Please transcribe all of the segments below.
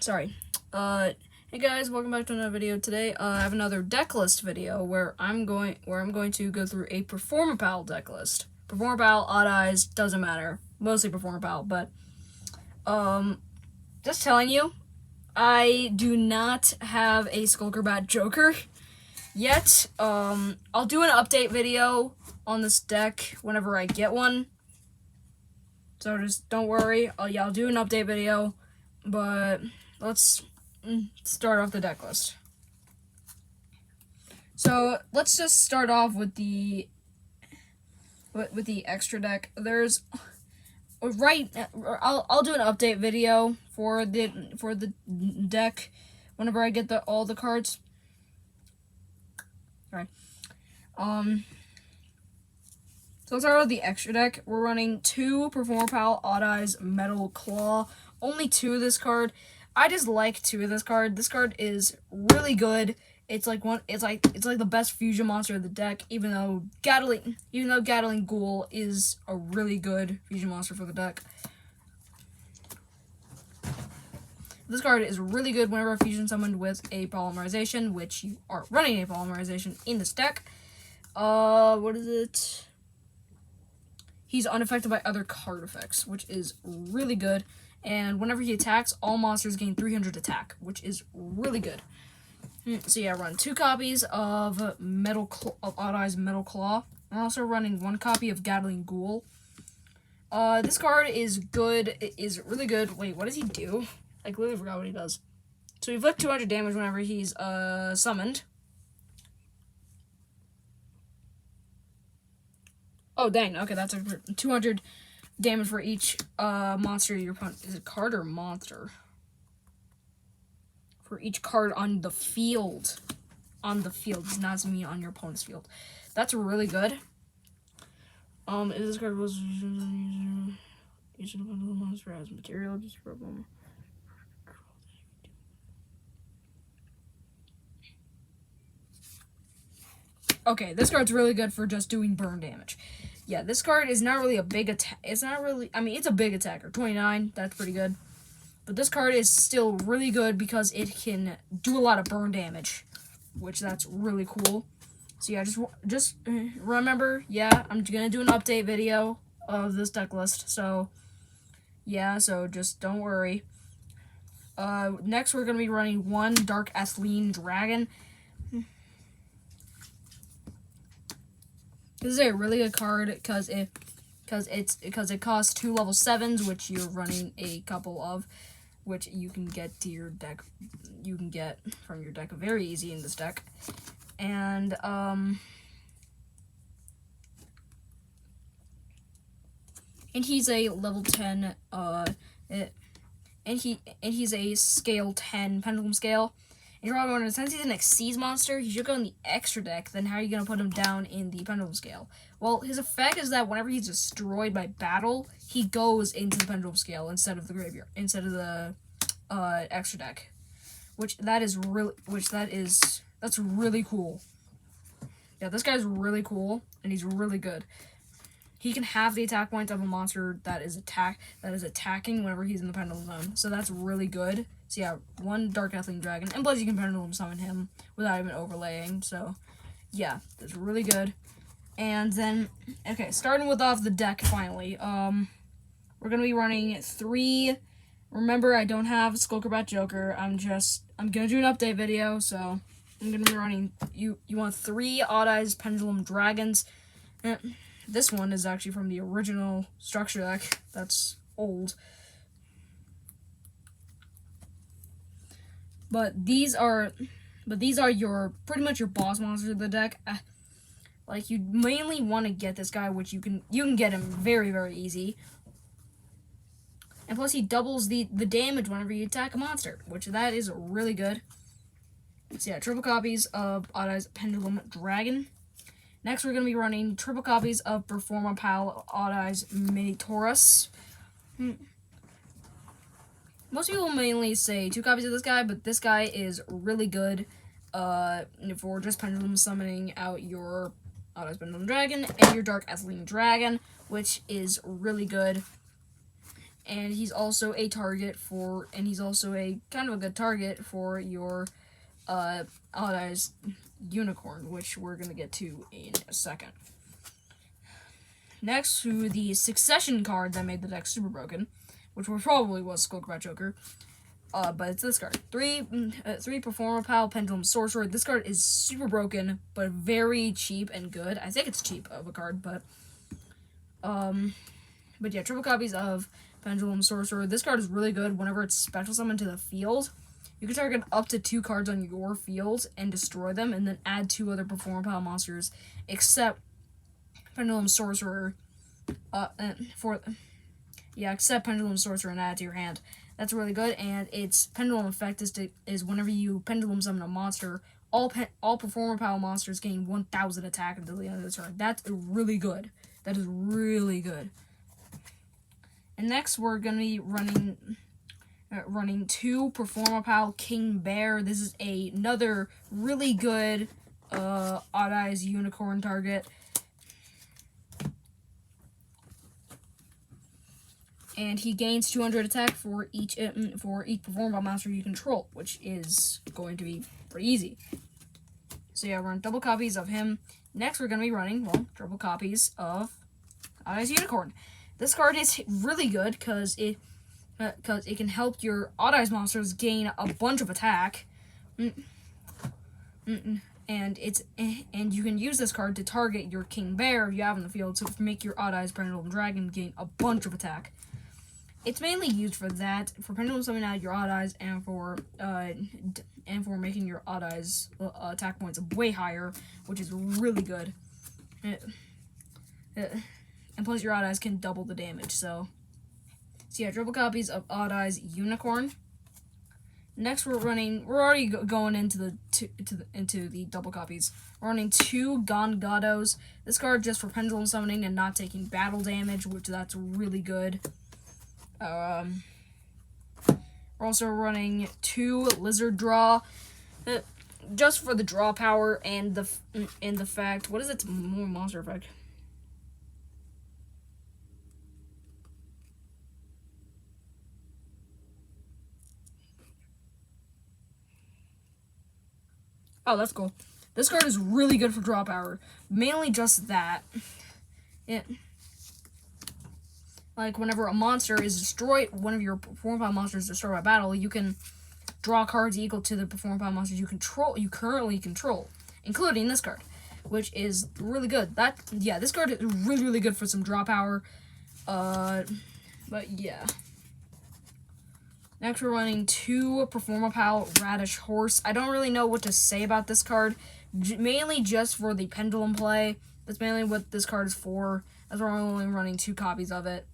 Sorry. Hey guys, welcome back to another video. Today, I have another deck list video where I'm going to go through a Proformapal deck list. Proformapal, Odd Eyes, doesn't matter. Mostly Proformapal, but just telling you, I do not have a Skullcrobat Joker yet. I'll do an update video on this deck whenever I get one. So just don't worry. I'll do an update video, but let's start off the deck list. So let's just start off with the extra deck. There's I'll do an update video for the deck whenever I get all the cards. Sorry. So let's start with the extra deck. We're running 2 Proformapal Odd Eyes Metal Claw. Only 2 of this card. I just like 2 of this card. This card is really good. It's like the best fusion monster of the deck, even though Gatling Ghoul is a really good fusion monster for the deck. This card is really good whenever fusion summoned with a polymerization, which you are running a polymerization in this deck. What is it? He's unaffected by other card effects, which is really good. And whenever he attacks, all monsters gain 300 attack, which is really good. So yeah, run 2 copies of Odd Eyes Metal Claw. I'm also running 1 copy of Gatling Ghoul. This card is good. It is really good. Wait, what does he do? I literally forgot what he does. So he inflicts 200 damage whenever he's summoned. Oh, dang. Okay, that's 200 damage for each monster your opponent. Is it card or monster? For each card on the field. On the field. Does not mean on your opponent's field. That's really good. If this card was each of the monster has material, just problem. Okay, this card's really good for just doing burn damage. Yeah, this card is not really a big attack. It's not really, I mean, it's a big attacker. 29, that's pretty good. But this card is still really good because it can do a lot of burn damage, which that's really cool. So yeah, just remember, yeah, I'm gonna do an update video of this deck list. So yeah, so just don't worry. Next we're gonna be running 1 Dark Athlean Dragon. This is a really good card because it costs 2 level 7s, which you're running a couple of, which you can get to your deck. You can get from your deck very easy in this deck, and he's a level 10. And he's a scale 10 pendulum scale. And you're probably wondering, since he's an Exceeds monster, he should go in the extra deck, then how are you going to put him down in the pendulum scale? Well, his effect is that whenever he's destroyed by battle, he goes into the pendulum scale instead of the graveyard, instead of the extra deck. That's really cool. Yeah, this guy's really cool, and he's really good. He can have the attack points of a monster that is attacking whenever he's in the pendulum zone. So that's really good. So yeah, 1 Dark Athlean Dragon, and plus you can pendulum summon him without even overlaying. So yeah, that's really good. And then, okay, starting with off the deck finally. We're gonna be running 3. Remember, I don't have Skullcrobat Joker. I'm gonna do an update video, so I'm gonna be running. You want 3 Odd Eyes Pendulum Dragons. This one is actually from the original structure deck. That's old. But these are your pretty much your boss monsters of the deck. Like, you mainly want to get this guy, which you can get him very, very easy. And plus he doubles the damage whenever you attack a monster, which that is really good. So yeah, triple copies of Odd Eyes Pendulum Dragon. Next, we're going to be running triple copies of Proformapal Odd Eyes Mini Taurus. Most people mainly say 2 copies of this guy, but this guy is really good for just pendulum summoning out your Odd Eyes Pendulum Dragon and your Dark Athlean Dragon, which is really good. and he's also a target for, and he's also a kind of a good target for your Odd Eyes Unicorn, which we're gonna get to in a second. Next to the Succession card that made the deck super broken, which probably was Skullcrat Joker. But it's this card. 3 Proformapal Pendulum Sorcerer. This card is super broken, but very cheap and good. I think it's cheap of a card, but yeah, triple copies of Pendulum Sorcerer. This card is really good whenever it's special summoned to the field. You can target up to 2 cards on your field and destroy them, and then add 2 other Proformapal monsters, except Pendulum Sorcerer. Except Pendulum Sorcerer and add it to your hand. That's really good, and its pendulum effect is whenever you pendulum summon a monster, all Proformapal monsters gain 1,000 attack until the end of the turn. That's really good. That is really good. And next, we're gonna be running 2 Proformapal King Bear. This is another really good Odd Eyes Unicorn target. And he gains 200 attack for each Proformapal monster you control, which is going to be pretty easy. So yeah, we're running double copies of him. Next, we're going to be running, triple copies of Odd Eyes Unicorn. This card is really good because it can help your Odd Eyes monsters gain a bunch of attack. And you can use this card to target your King Bear if you have in the field to make your Odd Eyes Pendulum Dragon gain a bunch of attack. It's mainly used for that, for pendulum summoning out your Odd Eyes, and for making your Odd Eyes attack points way higher, which is really good. And plus, your Odd Eyes can double the damage. So yeah, triple copies of Odd Eyes Unicorn. Next, we're already going into the double copies. We're running 2 Gongados. This card just for pendulum summoning and not taking battle damage, which that's really good. We're also running 2 Lizard Draw, just for the draw power and the fact. What is its monster effect? Oh, that's cool. This card is really good for draw power. Mainly just that. Like, whenever a monster is destroyed, one of your Proformapal monsters is destroyed by battle, you can draw cards equal to the Proformapal monsters you currently control, including this card, which is really good. This card is really, really good for some draw power. But yeah. Next, we're running 2 Proformapal Radish Horse. I don't really know what to say about this card, mainly just for the pendulum play. That's mainly what this card is for. That's why we're only running 2 copies of it.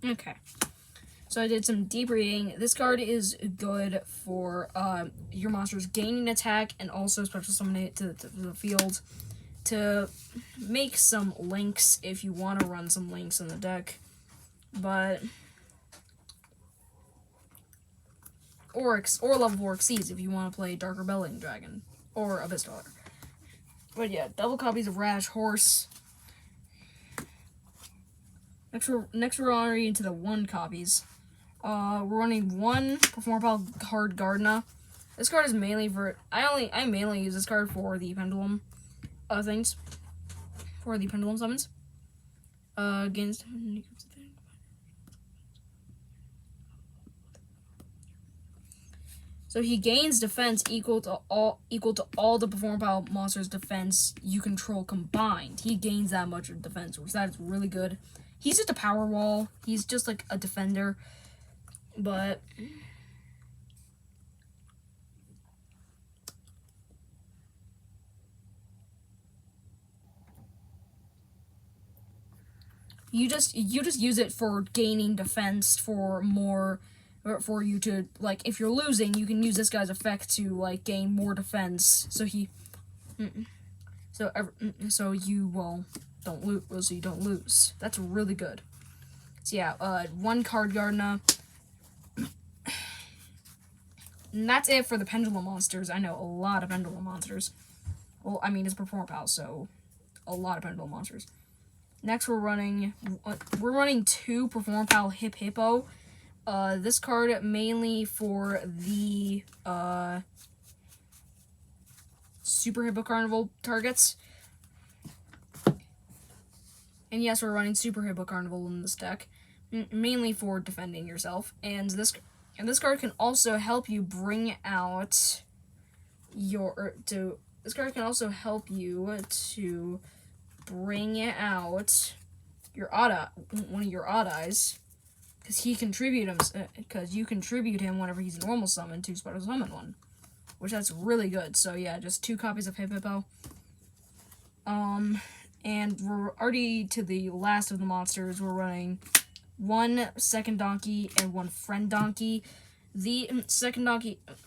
Okay, so I did some deep reading. This card is good for your monsters gaining attack and also special summoning it to the field to make some links if you want to run some links in the deck. But or level 4 Xyz if you want to play Dark Rebellion Dragon or Abyss Dweller. But yeah, double copies of Radish Horse. Next we're already into the 1 copies. We're running 1 Proformapal card Gardena. This card is mainly for I mainly use this card for the pendulum things. For the pendulum summons. Against so he gains defense equal to all the Proformapal monsters' defense you control combined. He gains that much of defense, which that is really good. He's just a power wall. He's just like a defender. But You just use it for gaining defense, for you to, like, if you're losing, you can use this guy's effect to, like, gain more defense. So you don't lose. That's really good. So yeah, one card Gardena. And that's it for the Pendulum monsters. I know a lot of Pendulum monsters. Well, I mean, it's Proformapal, so a lot of Pendulum monsters. Next, we're running 2 Proformapal Hip Hippo. This card mainly for the Super Hippo Carnival targets. And yes, we're running Super Hippo Carnival in this deck, mainly for defending yourself. And this card can also help you bring out this card can also help you to bring out one of your odd eyes, because you contribute him whenever he's normal summon to special summon one, which that's really good. So yeah, just 2 copies of Hip Hippo. And we're already to the last of the monsters. We're running 1 second donkey and 1 friend donkey. The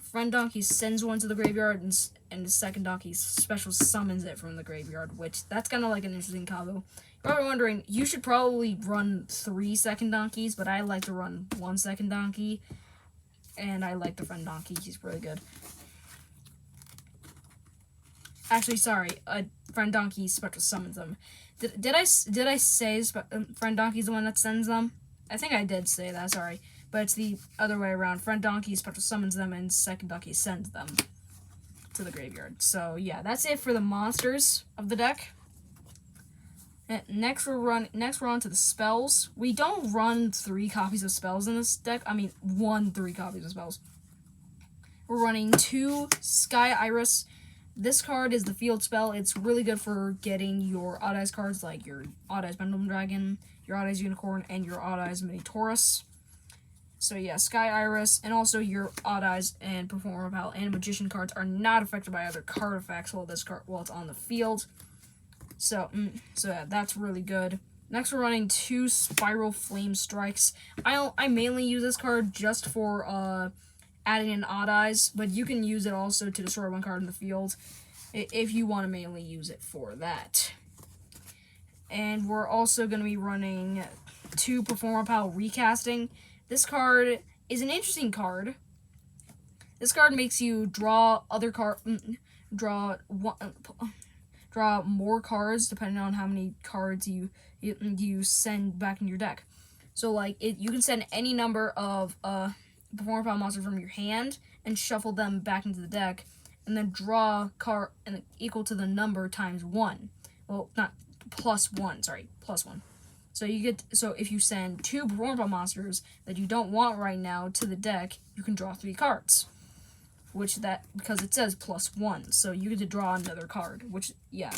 friend donkey sends one to the graveyard, and the second donkey special summons it from the graveyard, which that's kind of like an interesting combo. You're probably wondering, you should probably run 3 second donkeys, but I like to run 1 second donkey, and I like the friend donkey. He's really good. Actually, sorry, friend donkey special summons them. Did I say friend donkey's the one that sends them? I think I did say that, sorry. But it's the other way around. Friend donkey special summons them, and second donkey sends them to the graveyard. So yeah, that's it for the monsters of the deck. Next we're on to the spells. We don't run 3 copies of spells in this deck. I mean, 3 copies of spells. We're running 2 Sky Iris. This card is the field spell. It's really good for getting your Odd Eyes cards, like your Odd Eyes Pendulum Dragon, your Odd Eyes Unicorn, and your Odd Eyes Mini Taurus. So yeah, Sky Iris, and also your Odd Eyes and Proformapal and Magician cards are not affected by other card effects while it's on the field. So yeah, that's really good. Next, we're running 2 Spiral Flame Strikes. I mainly use this card just for adding in Odd Eyes, but you can use it also to destroy 1 card in the field if you want to mainly use it for that. And we're also going to be running 2 Proformapal Recasting. This card is an interesting card. This card makes you draw more cards depending on how many cards you send back in your deck. So like you can send any number of Proformapal monsters from your hand and shuffle them back into the deck, and then draw card and equal to the number times 1. Well, not plus 1. Sorry, plus 1. So if you send 2 Proformapal monsters that you don't want right now to the deck, you can draw 3 cards. Because it says plus 1, so you get to draw another card.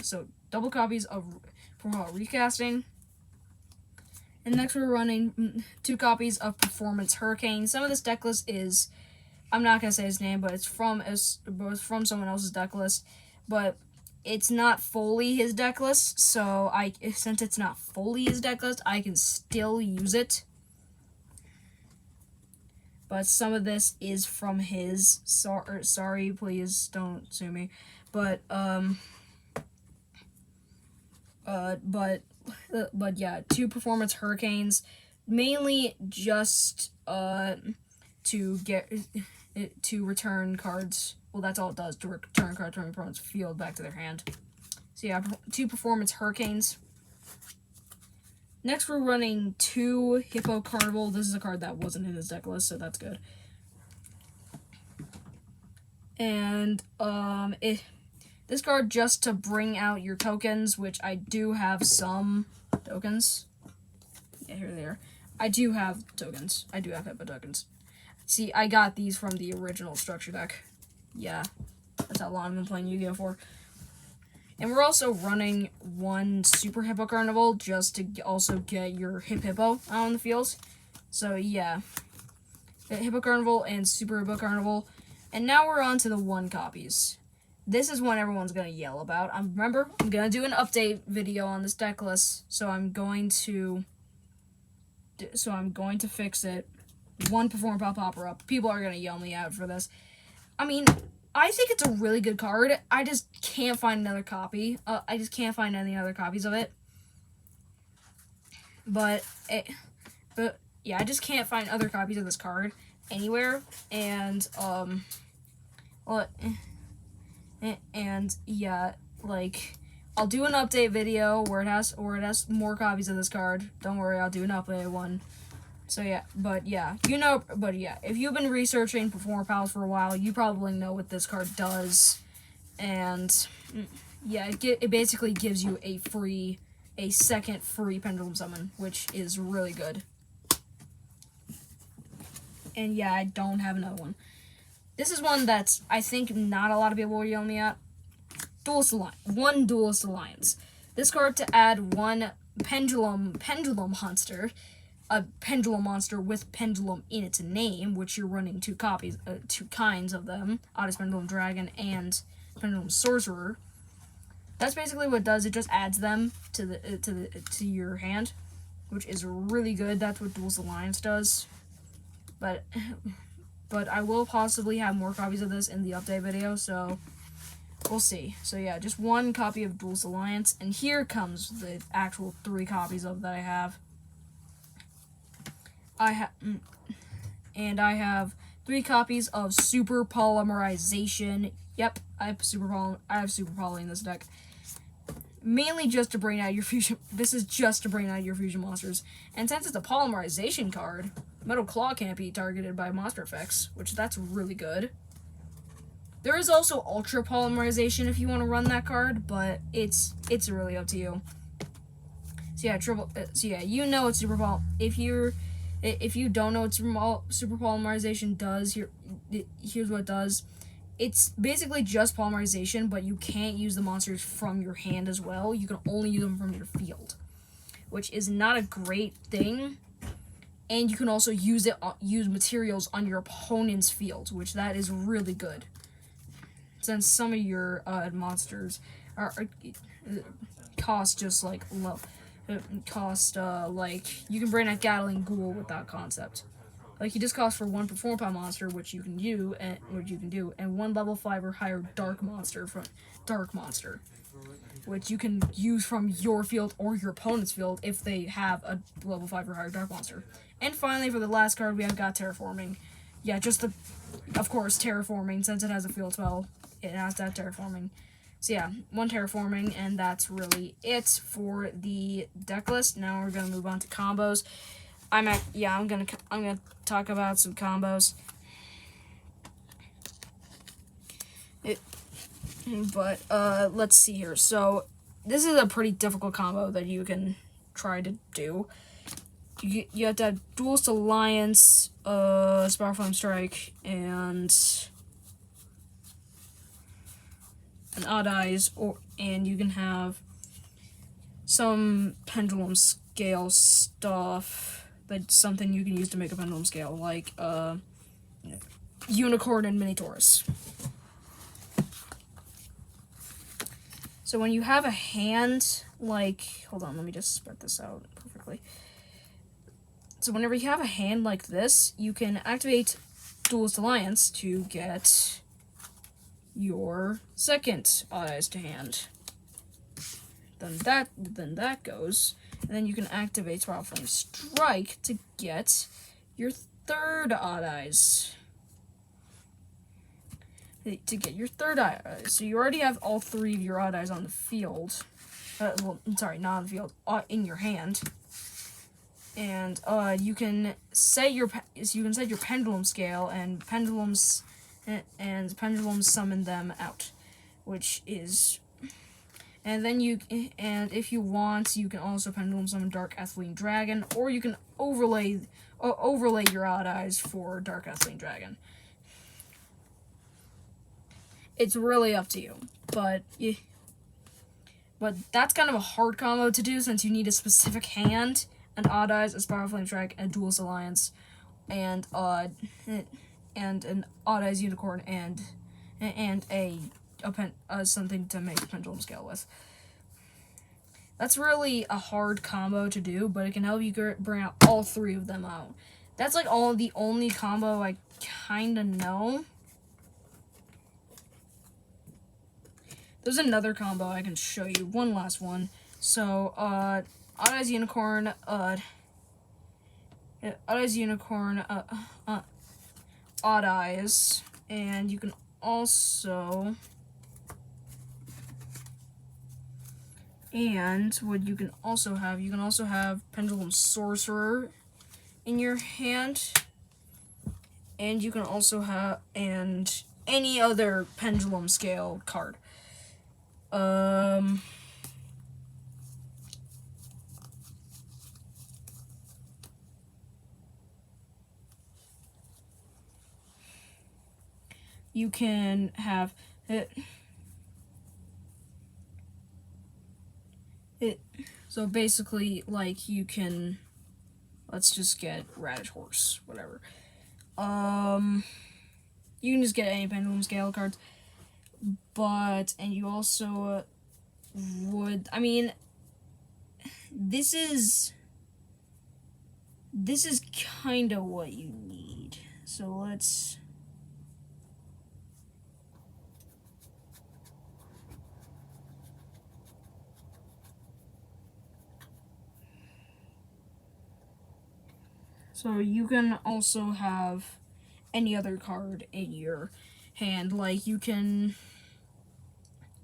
So double copies of Proformapal Recasting. And next we're running 2 copies of Performance Hurricane. Some of this deck list is, I'm not gonna say his name, but it's from someone else's deck list. But it's not fully his deck list, so since it's not fully his deck list, I can still use it. But some of this is from his. Sorry, please don't sue me. But yeah, 2 Performance Hurricanes, mainly just to return cards. Well, that's all it does, to return cards from your opponent's field back to their hand. So yeah, 2 Performance Hurricanes. Next, we're running 2 Hippo Carnival. This is a card that wasn't in his deck list, so that's good. And this card just to bring out your tokens, which I do have some tokens. Yeah, here they are. I do have tokens. I do have Hippo tokens. See, I got these from the original structure deck. Yeah, that's how long I've been playing Yu-Gi-Oh! For. And we're also running 1 Super Hippo Carnival just to also get your Hip Hippo out on the field. So yeah, the Hippo Carnival and Super Hippo Carnival. And now we're on to the 1 copies. This is one everyone's going to yell about. Remember, I'm going to do an update video on this deck list, so I'm going to going to fix it. One Proformapal Popper Up. People are gonna yell me out for this. I mean, I think it's a really good card. I just can't find another copy. I just can't find any other copies of it. But yeah, I just can't find other copies of this card anywhere. And yeah, like, I'll do an update video where it has more copies of this card. Don't worry, I'll do an update one. So yeah, but yeah, if you've been researching Proformapals for a while, you probably know what this card does. And yeah, it basically gives you a second free Pendulum Summon, which is really good. And yeah, I don't have another one. This is one that's, I think, not a lot of people will yell me at. One Duelist Alliance. This card to add one Pendulum Monster, a Pendulum monster with Pendulum in its name, which you're running two kinds of them, Odyssey Pendulum Dragon and Pendulum Sorcerer. That's basically what it does. It just adds them to your hand, which is really good. That's what Duelist Alliance does. But I will possibly have more copies of this in the update video, so we'll see. So yeah, just one copy of Duelist Alliance, and here comes the actual 3 copies of that I have. I have 3 copies of Super Polymerization. Yep, I have Super Poly in this deck. Mainly just to bring out your fusion. This is just to bring out your fusion monsters. And since it's a polymerization card, Metal Claw can't be targeted by monster effects, which that's really good. There is also Ultra Polymerization if you want to run that card, but it's really up to you. So yeah, you know what Super Poly. If you don't know what Super Polymerization does, here's what it does. It's basically just polymerization, but you can't use the monsters from your hand as well. You can only use them from your field, which is not a great thing. And you can also use materials on your opponent's field, which that is really good. Since some of your monsters cost just like low, like you can bring a Gatling Ghoul with that concept. Like, he just costs for 1 Proformapal monster, which you can do, and 1 level 5 or higher Dark Monster, which you can use from your field or your opponent's field if they have a level 5 or higher Dark Monster. And finally, for the last card, we have got Terraforming. Yeah, of course, Terraforming, since it has a field spell, it has that Terraforming. So yeah, 1 Terraforming, and that's really it for the deck list. Now we're gonna move on to combos. I'm gonna talk about some combos. Let's see here. So this is a pretty difficult combo that you can try to do. You have to have Duelist Alliance, Spiral Flame Strike, and an Odd Eyes, and you can have some Pendulum Scale stuff. That's something you can use to make a Pendulum Scale, like Unicorn and Minotaurus. So when you have a hand, like, hold on, let me just spread this out perfectly. So whenever you have a hand like this, you can activate Duelist Alliance to get your second Odd Eyes to hand. Then that goes. And then you can activate Spiral Flame Strike to get your third Odd Eyes. So you already have all 3 of your Odd Eyes on the field. Not on the field, in your hand. And you can set your Pendulum Scale and Pendulum summon them out, which is. And then if you want, you can also Pendulum Summon Dark Ethylene Dragon, or you can overlay your Odd Eyes for Dark Ethylene Dragon. It's really up to you, but that's kind of a hard combo to do since you need a specific hand, an Odd Eyes, a Spiral Flame Strike, a Duelist Alliance, and an Odd Eyes Unicorn, and something to make Pendulum Scale with. That's really a hard combo to do, but it can help you bring out all 3 of them out. That's like the only combo I kind of know. There's another combo I can show you. One last one. So, Odd Eyes Unicorn, Odd Eyes Unicorn, Odd Eyes, and you can also, and what you can also have Pendulum Sorcerer in your hand, and you can also have, and any other Pendulum Scale card. You can have it. So basically, like, you can, let's just get Radish Horse, whatever. You can just get any Pendulum Scale cards, and you also would, I mean, this is kind of what you need. So let's, so you can also have any other card in your hand. Like, you can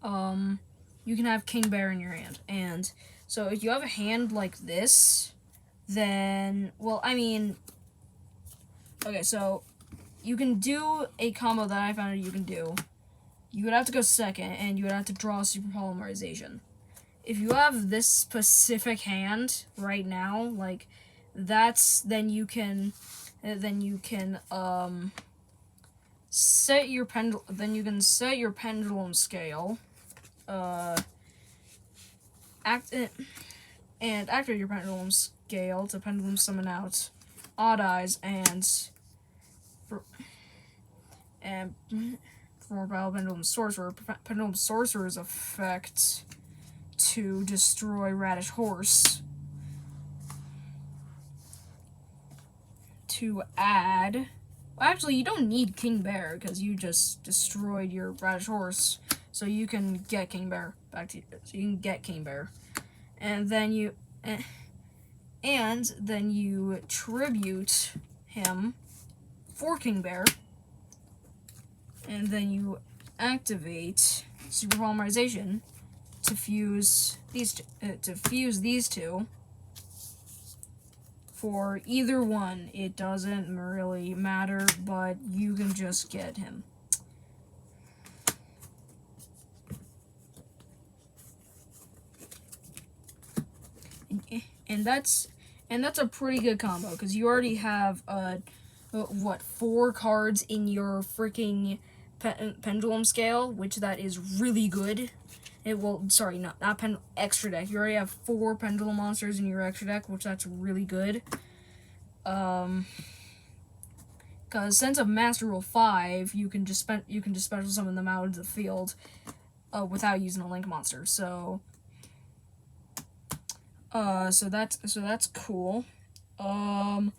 have King Bear in your hand. And so if you have a hand like this, then, well, I mean, okay, so you can do a combo that I found you can do. You would have to go second, and you would have to draw Super Polymerization. If you have this specific hand right now, like, then you can set your pendulum scale, activate your pendulum scale to pendulum summon out Odd Eyes and Proformapal Pendulum Sorcerer's effect to destroy Radish Horse. To add, well, actually, you don't need King Bear because you just destroyed your Radish Horse, so you can get King Bear back to you. So you can get King Bear, and then you tribute him for King Bear, and then you activate Super Polymerization to fuse these two. For either one, it doesn't really matter, but you can just get him. And that's a pretty good combo, because you already have 4 cards in your freaking pendulum scale, which that is really good. Extra deck. You already have 4 pendulum monsters in your extra deck, which that's really good. Because since of Master Rule 5, you can just special summon them out into the field, without using a link monster. So that's cool. I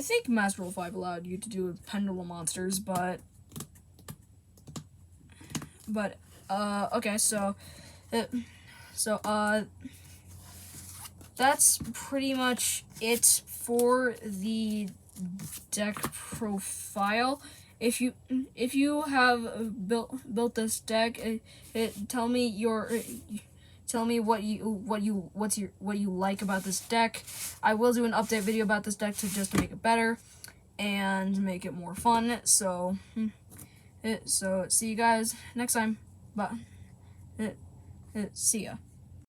think Master Rule 5 allowed you to do pendulum monsters, but okay, so that's pretty much it for the deck profile. If you have built this deck, tell me what you like about this deck. I will do an update video about this deck just to make it better and make it more fun. So see you guys next time. Bye. See ya.